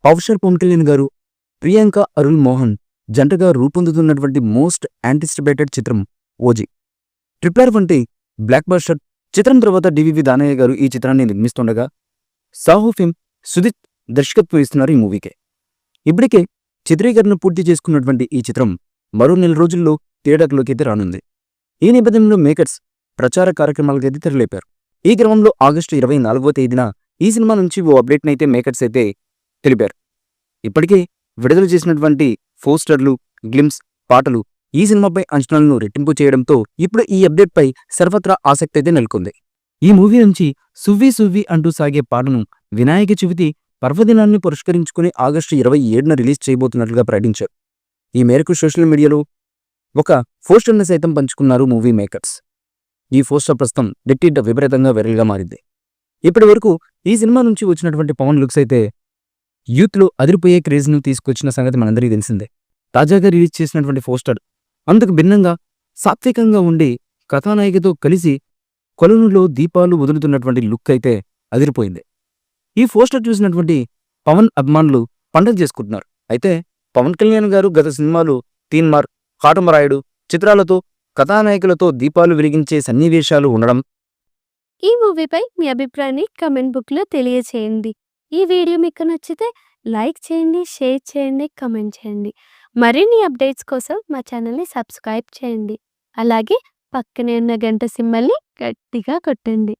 Power Pawan Kalyan గారు, ప్రియాంక అరుల్ మోహన్ జంటగా రూపొందుతున్నటువంటి most anticipated చిత్రం ఓజీ. ట్రిపుల్ వంటి బ్లాక్ బస్టర్ చిత్రం తర్వాత డివివి దానయ్య గారు ఈ చిత్రాన్ని నిర్మిస్తుండగా సాహో ఫిల్మ్ సుజిత్ దర్శకత్వం ఇస్తున్నారు ఈ మూవీకే. ఇప్పటికే చిత్రీకరణ పూర్తి చేసుకున్నటువంటి ఈ చిత్రం మరో 4 రోజుల్లో థియేటర్లోకి అయితే రానుంది. ఈ నేపథ్యంలో మేకర్స్ ప్రచార కార్యక్రమాలకైతే తెరలేపారు. ఈ క్రమంలో ఆగస్టు 24వ తేదీన ఈ సినిమా నుంచి ఓ అప్డేట్ని అయితే మేకర్స్ అయితే తెలిపారు. ఇప్పటికే విడుదల చేసినటువంటి పోస్టర్లు, గ్లిమ్స్, పాటలు ఈ సినిమాపై అంచనాలను రెట్టింపు చేయడంతో ఇప్పుడు ఈ అప్డేట్ పై సర్వత్రా ఆసక్తి అయితే నెలకొంది. ఈ మూవీ నుంచి సువ్వి సువ్వి అంటూ సాగే పాటను వినాయక చవితి పర్వదినాన్ని పురస్కరించుకుని ఆగస్టు 27న రిలీజ్ చేయబోతున్నట్లుగా ప్రకటించారు. ఈ మేరకు సోషల్ మీడియాలో ఒక పోస్టర్ను సైతం పంచుకున్నారు మూవీ మేకర్స్. ఈ పోస్టర్ ప్రస్తుతం నెట్టింట విపరీతంగా వైరల్గా మారింది. ఇప్పటి వరకు ఈ సినిమా నుంచి వచ్చినటువంటి పవన్ లుక్స్ అయితే యూత్లో అదిరిపోయే క్రేజ్ను తీసుకొచ్చిన సంగతి మనందరికీ తెలిసిందే. తాజాగా రిలీజ్ చేసినటువంటి పోస్టర్ అందుకు భిన్నంగా సాత్వికంగా ఉండి కథానాయికతో కలిసి కొలనులో దీపాలు వదులుతున్నటువంటి లుక్ అయితే అదిరిపోయింది. ఈ పోస్టర్ చూసినటువంటి పవన్ అభిమానులు పండగ చేసుకుంటున్నారు. అయితే పవన్ కళ్యాణ్ గారు గత సినిమాలు తీన్మార్, కాటమరాయుడు చిత్రాలతో కథానాయకులతో దీపాలు వెలిగించే సన్నివేశాలు ఉండడం. ఈ మూవీపై మీ అభిప్రాయాన్ని కమెంట్ బుక్లో తెలియచేయండి. ఈ వీడియో మీకు నచ్చితే లైక్ చేయండి, షేర్ చేయండి, కమెంట్ చేయండి. మరిన్ని అప్డేట్స్ కోసం మా ఛానల్ని సబ్స్క్రైబ్ చేయండి. అలాగే పక్కనే ఉన్న గంట సింబల్ని గట్టిగా కొట్టండి.